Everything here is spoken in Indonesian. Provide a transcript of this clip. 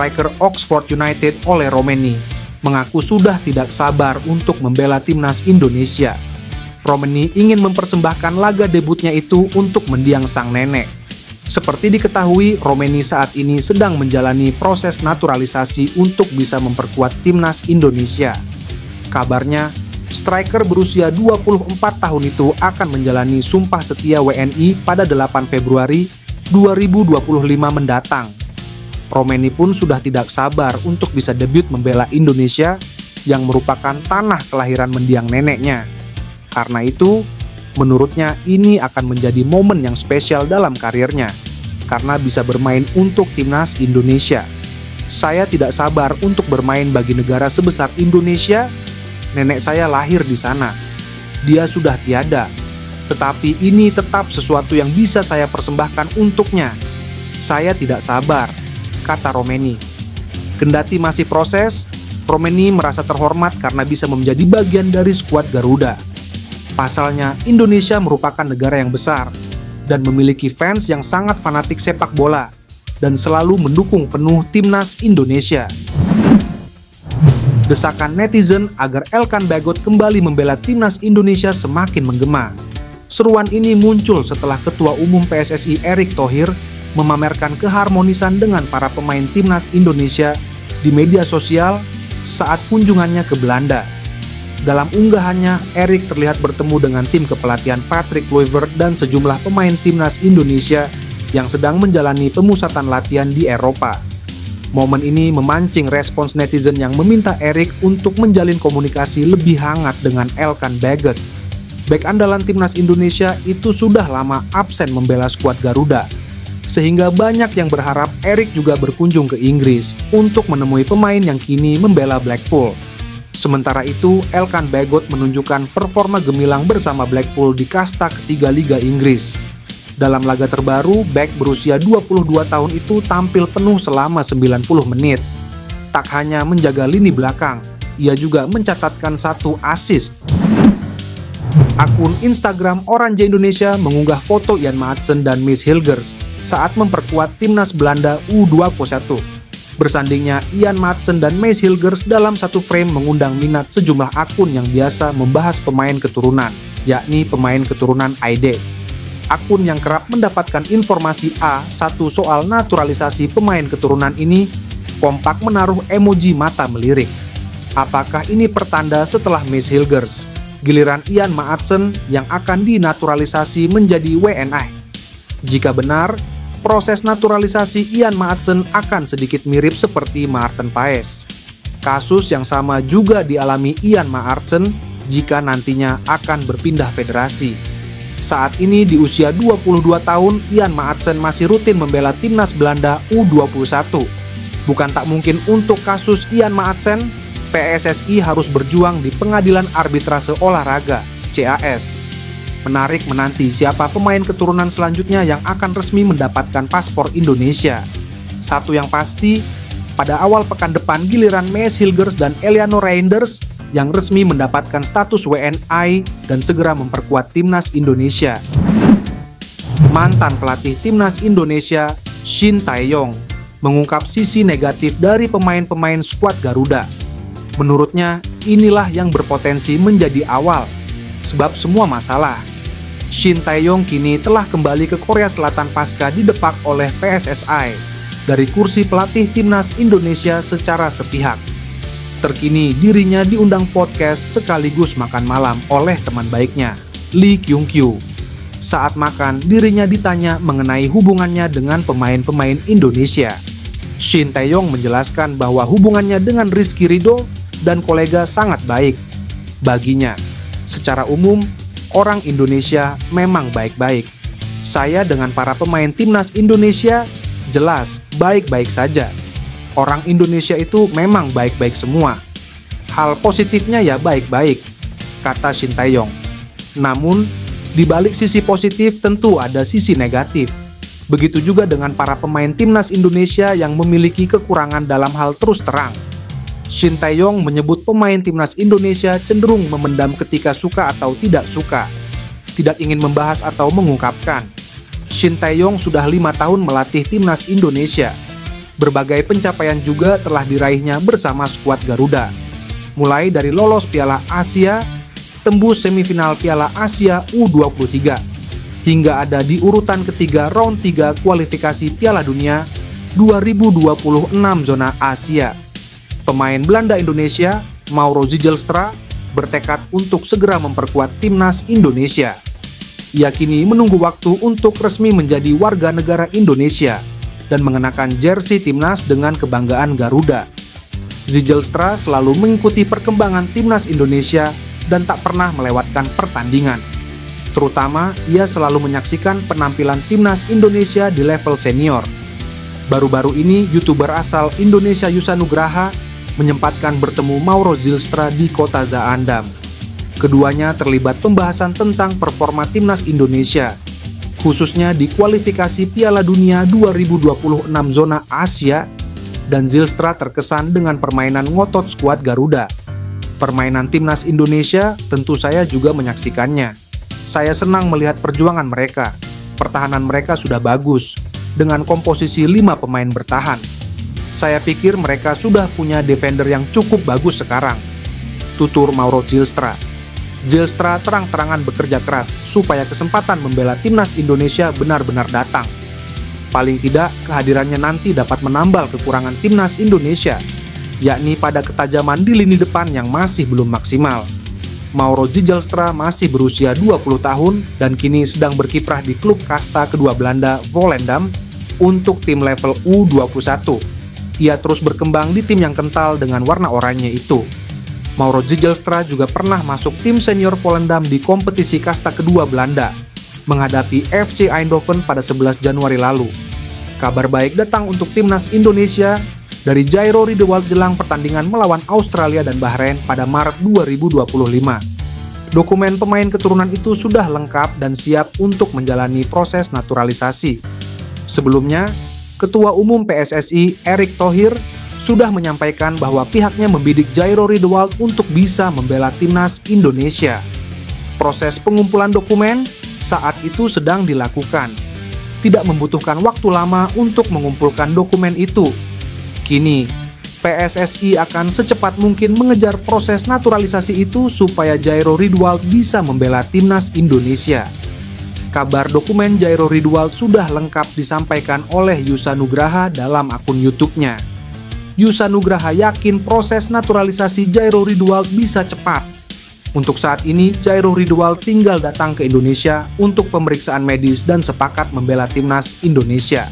striker Oxford United Ole Romeni mengaku sudah tidak sabar untuk membela timnas Indonesia. Romeni ingin mempersembahkan laga debutnya itu untuk mendiang sang nenek. Seperti diketahui, Romeni saat ini sedang menjalani proses naturalisasi untuk bisa memperkuat timnas Indonesia. Kabarnya, striker berusia 24 tahun itu akan menjalani Sumpah Setia WNI pada 8 Februari 2025 mendatang. Romeni pun sudah tidak sabar untuk bisa debut membela Indonesia yang merupakan tanah kelahiran mendiang neneknya. Karena itu, menurutnya ini akan menjadi momen yang spesial dalam karirnya, karena bisa bermain untuk timnas Indonesia. Saya tidak sabar untuk bermain bagi negara sebesar Indonesia. Nenek saya lahir di sana. Dia sudah tiada, tetapi ini tetap sesuatu yang bisa saya persembahkan untuknya. Saya tidak sabar, kata Romeni. Kendati masih proses, Romeni merasa terhormat karena bisa menjadi bagian dari skuad Garuda. Pasalnya, Indonesia merupakan negara yang besar dan memiliki fans yang sangat fanatik sepak bola dan selalu mendukung penuh timnas Indonesia. Desakan netizen agar Elkan Bagot kembali membela timnas Indonesia semakin menggema. Seruan ini muncul setelah Ketua Umum PSSI Erick Thohir memamerkan keharmonisan dengan para pemain timnas Indonesia di media sosial saat kunjungannya ke Belanda. Dalam unggahannya, Erick terlihat bertemu dengan tim kepelatihan Patrick Kluivert dan sejumlah pemain timnas Indonesia yang sedang menjalani pemusatan latihan di Eropa. Momen ini memancing respons netizen yang meminta Erick untuk menjalin komunikasi lebih hangat dengan Elkan Bagot. Bek andalan timnas Indonesia itu sudah lama absen membela skuad Garuda, sehingga banyak yang berharap Erick juga berkunjung ke Inggris untuk menemui pemain yang kini membela Blackpool. Sementara itu, Elkan Bagot menunjukkan performa gemilang bersama Blackpool di kasta ketiga Liga Inggris. Dalam laga terbaru, bek berusia 22 tahun itu tampil penuh selama 90 menit. Tak hanya menjaga lini belakang, ia juga mencatatkan 1 assist. Akun Instagram Oranje Indonesia mengunggah foto Ian Maatsen dan Miss Hilgers saat memperkuat timnas Belanda U21. Bersandingnya Ian Maatsen dan Miss Hilgers dalam satu frame mengundang minat sejumlah akun yang biasa membahas pemain keturunan, yakni pemain keturunan Aide. Akun yang kerap mendapatkan informasi A1 soal naturalisasi pemain keturunan ini kompak menaruh emoji mata melirik. Apakah ini pertanda setelah Miss Hilgers, giliran Ian Maatsen yang akan dinaturalisasi menjadi WNI? Jika benar, proses naturalisasi Ian Maatsen akan sedikit mirip seperti Maarten Paes. Kasus yang sama juga dialami Ian Maatsen jika nantinya akan berpindah federasi. Saat ini di usia 22 tahun, Ian Maatsen masih rutin membela timnas Belanda U21. Bukan tak mungkin untuk kasus Ian Maatsen, PSSI harus berjuang di Pengadilan Arbitrase Olahraga (CAS). Menarik menanti siapa pemain keturunan selanjutnya yang akan resmi mendapatkan paspor Indonesia. Satu yang pasti, pada awal pekan depan giliran Miss Hilgers dan Eleanor Reinders yang resmi mendapatkan status WNI dan segera memperkuat timnas Indonesia. Mantan pelatih timnas Indonesia, Shin Tae-yong, mengungkap sisi negatif dari pemain-pemain skuad Garuda. Menurutnya, inilah yang berpotensi menjadi awal sebab semua masalah. Shin Tae-yong kini telah kembali ke Korea Selatan pasca didepak oleh PSSI dari kursi pelatih timnas Indonesia secara sepihak. Terkini dirinya diundang podcast sekaligus makan malam oleh teman baiknya, Lee Kyung-kyu. Saat makan, dirinya ditanya mengenai hubungannya dengan pemain-pemain Indonesia. Shin Tae-yong menjelaskan bahwa hubungannya dengan Rizky Ridho dan kolega sangat baik. Baginya, secara umum, orang Indonesia memang baik-baik. Saya dengan para pemain timnas Indonesia jelas baik-baik saja. Orang Indonesia itu memang baik-baik semua. Hal positifnya ya baik-baik, kata Shin Tae-yong. Namun, di balik sisi positif tentu ada sisi negatif. Begitu juga dengan para pemain timnas Indonesia yang memiliki kekurangan dalam hal terus terang. Shin Tae-yong menyebut pemain timnas Indonesia cenderung memendam ketika suka atau tidak suka, tidak ingin membahas atau mengungkapkan. Shin Tae-yong sudah 5 tahun melatih timnas Indonesia. Berbagai pencapaian juga telah diraihnya bersama skuad Garuda. Mulai dari lolos Piala Asia, tembus semifinal Piala Asia U23, hingga ada di urutan ketiga round 3 kualifikasi Piala Dunia 2026 zona Asia. Pemain Belanda Indonesia, Mauro Zijlstra, bertekad untuk segera memperkuat timnas Indonesia. Ia kini menunggu waktu untuk resmi menjadi warga negara Indonesia dan mengenakan jersey timnas dengan kebanggaan Garuda. Zijlstra selalu mengikuti perkembangan timnas Indonesia dan tak pernah melewatkan pertandingan. Terutama, ia selalu menyaksikan penampilan timnas Indonesia di level senior. Baru-baru ini, YouTuber asal Indonesia Yusa Nugraha menyempatkan bertemu Mauro Zijlstra di kota Zaandam. Keduanya terlibat pembahasan tentang performa timnas Indonesia, khususnya di kualifikasi Piala Dunia 2026 zona Asia, dan Zijlstra terkesan dengan permainan ngotot skuad Garuda. Permainan timnas Indonesia tentu saya juga menyaksikannya. Saya senang melihat perjuangan mereka. Pertahanan mereka sudah bagus, dengan komposisi 5 pemain bertahan. Saya pikir mereka sudah punya defender yang cukup bagus sekarang, tutur Mauro Zijlstra. Zijlstra terang-terangan bekerja keras supaya kesempatan membela timnas Indonesia benar-benar datang. Paling tidak, kehadirannya nanti dapat menambal kekurangan timnas Indonesia, yakni pada ketajaman di lini depan yang masih belum maksimal. Mauro Zijlstra masih berusia 20 tahun dan kini sedang berkiprah di klub kasta kedua Belanda, Volendam, untuk tim level U21. Ia terus berkembang di tim yang kental dengan warna oranye itu. Mauro Zijlstra juga pernah masuk tim senior Volendam di kompetisi kasta kedua Belanda, menghadapi FC Eindhoven pada 11 Januari lalu. Kabar baik datang untuk timnas Indonesia dari Jairo Riedewald jelang pertandingan melawan Australia dan Bahrain pada Maret 2025. Dokumen pemain keturunan itu sudah lengkap dan siap untuk menjalani proses naturalisasi. Sebelumnya, Ketua Umum PSSI Erick Thohir sudah menyampaikan bahwa pihaknya membidik Jairo Riedewald untuk bisa membela timnas Indonesia. Proses pengumpulan dokumen saat itu sedang dilakukan. Tidak membutuhkan waktu lama untuk mengumpulkan dokumen itu. Kini, PSSI akan secepat mungkin mengejar proses naturalisasi itu supaya Jairo Riedewald bisa membela timnas Indonesia. Kabar dokumen Jairo Riedewald sudah lengkap disampaikan oleh Yusa Nugraha dalam akun YouTube-nya. Yusa Nugraha yakin proses naturalisasi Jairo Riedewald bisa cepat. Untuk saat ini, Jairo Riedewald tinggal datang ke Indonesia untuk pemeriksaan medis dan sepakat membela timnas Indonesia.